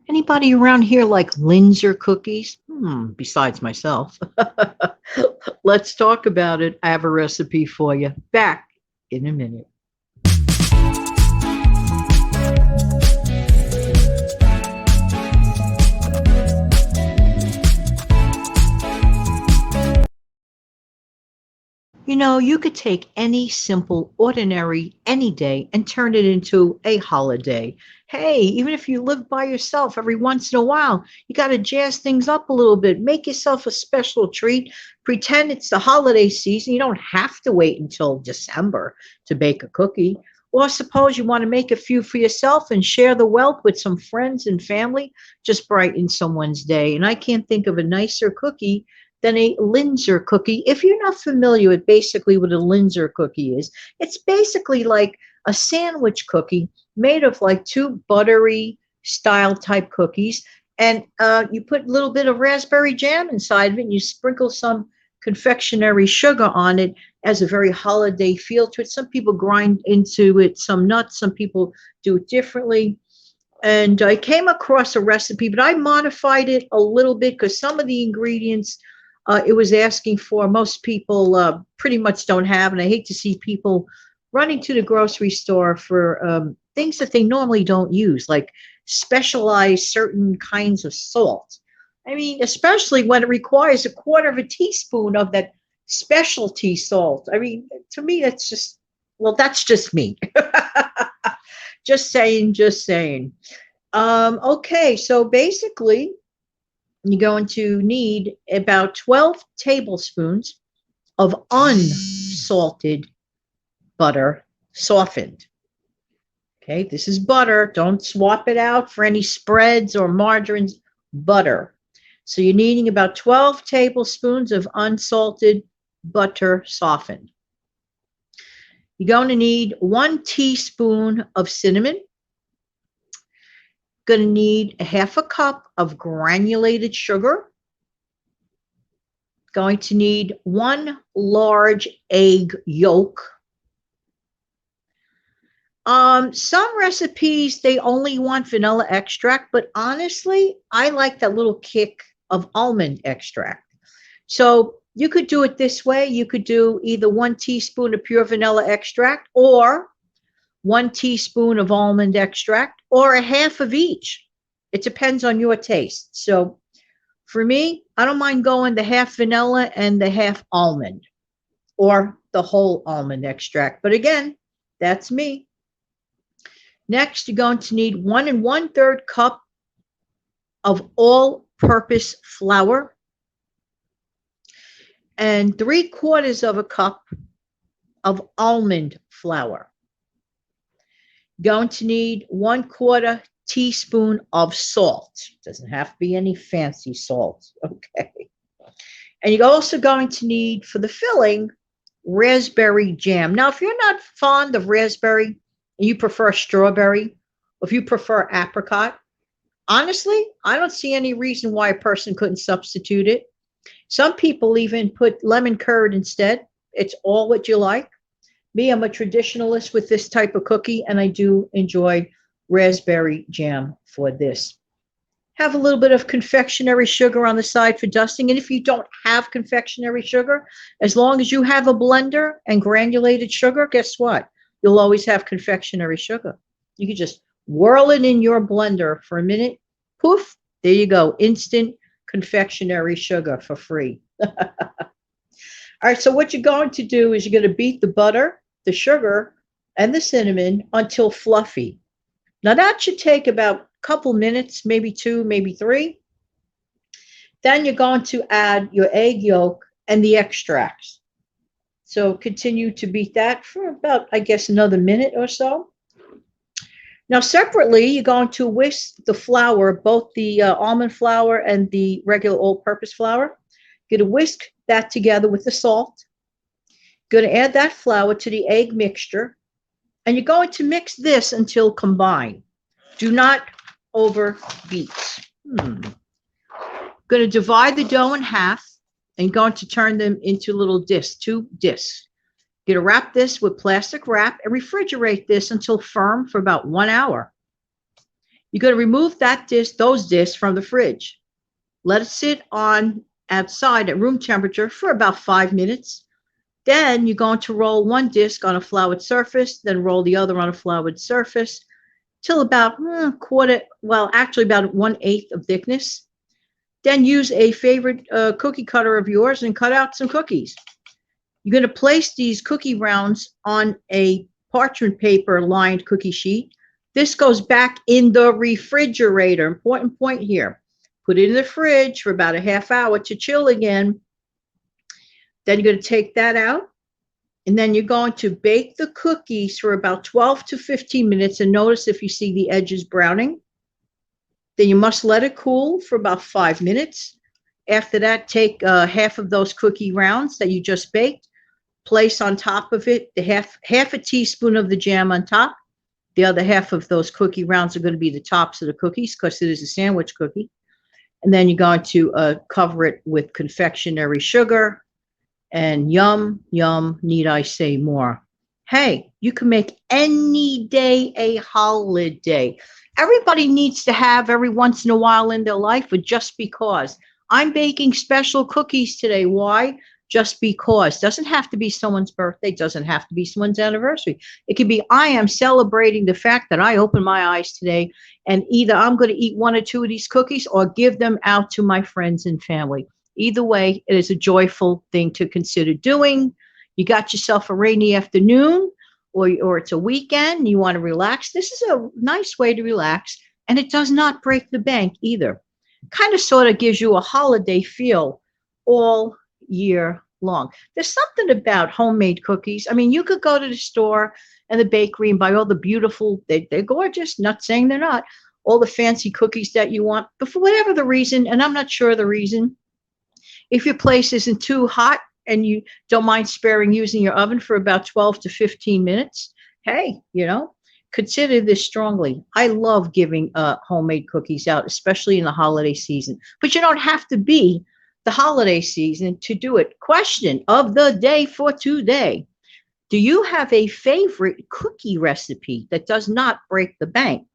Anybody around here like Linzer cookies? Besides myself. Let's talk about it. I have a recipe for you. Back in a minute. You know, you could take any simple, ordinary, any day and turn it into a holiday. Hey, even if you live by yourself, every once in a while, you got to jazz things up a little bit. Make yourself a special treat. Pretend it's the holiday season. You don't have to wait until December to bake a cookie. Or suppose you want to make a few for yourself and share the wealth with some friends and family. Just brighten someone's day. And I can't think of a nicer cookie than a Linzer cookie. If you're not familiar with basically what a Linzer cookie is, it's basically like a sandwich cookie made of like two buttery style type cookies. And you put a little bit of raspberry jam inside of it, and you sprinkle some confectionery sugar on it as a very holiday feel to it. Some people grind into it some nuts, some people do it differently. And I came across a recipe, but I modified it a little bit because some of the ingredients it was asking for, most people pretty much don't have. And I hate to see people running to the grocery store for things that they normally don't use, like specialized certain kinds of salt. I mean, especially when it requires a quarter of a teaspoon of that specialty salt. I mean, to me, that's just, well, that's just me. Just saying, just saying. Okay, so basically, you're going to need about 12 tablespoons of unsalted butter, softened. Okay, this is butter. Don't swap it out for any spreads or margarines. Butter. So you're needing about 12 tablespoons of unsalted butter softened. You're going to need 1 teaspoon of cinnamon. Going to need a half a cup of granulated sugar. Going to need 1 large egg yolk. Some recipes, they only want vanilla extract, but honestly, I like that little kick of almond extract. So you could do it this way. You could do either 1 teaspoon of pure vanilla extract or 1 teaspoon of almond extract or a half of each. It depends on your taste. So for me, I don't mind going the half vanilla and the half almond or the whole almond extract. But again, that's me. Next, you're going to need 1 1/3 cup of all-purpose flour and 3/4 of a cup of almond flour. Going to need 1/4 teaspoon of salt. Doesn't have to be any fancy salt. Okay. And you're also going to need, for the filling, raspberry jam. Now, if you're not fond of raspberry and you prefer strawberry, or if you prefer apricot, honestly, I don't see any reason why a person couldn't substitute it. Some people even put lemon curd instead. It's all what you like. Me, I'm a traditionalist with this type of cookie, and I do enjoy raspberry jam for this. Have a little bit of confectionery sugar on the side for dusting. And if you don't have confectionery sugar, as long as you have a blender and granulated sugar, guess what? You'll always have confectionery sugar. You can just whirl it in your blender for a minute. Poof, there you go. Instant confectionery sugar for free. All right, so what you're going to do is you're going to beat the butter, the sugar, and the cinnamon until fluffy. Now that should take about a couple minutes, maybe 2, maybe 3. Then you're going to add your egg yolk and the extracts. So continue to beat that for about, I guess, another minute or so. Now separately, you're going to whisk the flour, both the almond flour and the regular all-purpose flour. You're going to whisk that together with the salt. You're going to add that flour to the egg mixture. And you're going to mix this until combined. Do not overbeat. Going to divide the dough in half and going to turn them into little discs, 2 discs. You're going to wrap this with plastic wrap and refrigerate this until firm for about 1 hour. You're going to remove those discs from the fridge. Let it sit on outside at room temperature for about 5 minutes. Then you're going to roll one disc on a floured surface, then roll the other on a floured surface till about quarter, well, actually about 1/8 of thickness. Then use a favorite cookie cutter of yours and cut out some cookies. You're going to place these cookie rounds on a parchment paper lined cookie sheet. This goes back in the refrigerator. Important point here. Put it in the fridge for about a half hour to chill again. Then you're going to take that out. And then you're going to bake the cookies for about 12 to 15 minutes. And notice if you see the edges browning. Then you must let it cool for about 5 minutes. After that, take half of those cookie rounds that you just baked, place on top of it the half a teaspoon of the jam on top. The other half of those cookie rounds are going to be the tops of the cookies because it is a sandwich cookie. And then you're going to cover it with confectionery sugar. And yum, yum, need I say more? Hey, you can make any day a holiday. Everybody needs to have every once in a while in their life, but just because. I'm baking special cookies today. Why? Just because. Doesn't have to be someone's birthday. Doesn't have to be someone's anniversary. It could be I am celebrating the fact that I opened my eyes today, and either I'm going to eat one or two of these cookies or give them out to my friends and family. Either way, it is a joyful thing to consider doing. You got yourself a rainy afternoon or it's a weekend, you want to relax. This is a nice way to relax, and it does not break the bank either. Kind of sort of gives you a holiday feel all year long. There's something about homemade cookies. I mean, you could go to the store and the bakery and buy all the beautiful, they're gorgeous, not saying they're not, all the fancy cookies that you want. But for whatever the reason, and I'm not sure the reason, if your place isn't too hot and you don't mind sparing using your oven for about 12 to 15 minutes, hey, consider this strongly. I love giving homemade cookies out, especially in the holiday season. But you don't have to be the holiday season to do it. Question of the day for today. Do you have a favorite cookie recipe that does not break the bank?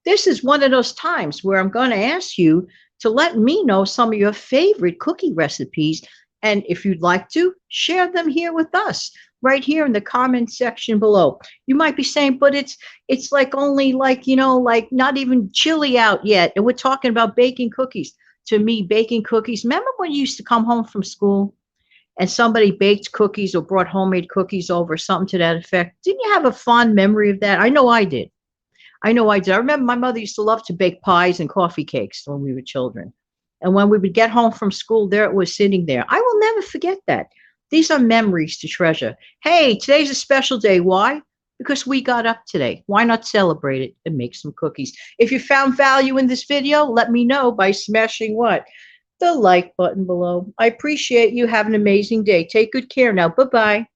This is one of those times where I'm going to ask you to let me know some of your favorite cookie recipes. And if you'd like to, share them here with us right here in the comment section below. You might be saying, but it's like only like not even chilly out yet. And we're talking about baking cookies. To me, baking cookies. Remember when you used to come home from school and somebody baked cookies or brought homemade cookies over, something to that effect? Didn't you have a fond memory of that? I know I did. I remember my mother used to love to bake pies and coffee cakes when we were children. And when we would get home from school, there it was sitting there. I will never forget that. These are memories to treasure. Hey, today's a special day. Why? Because we got up today. Why not celebrate it and make some cookies? If you found value in this video, let me know by smashing what? The like button below. I appreciate you. Have an amazing day. Take good care now. Bye-bye.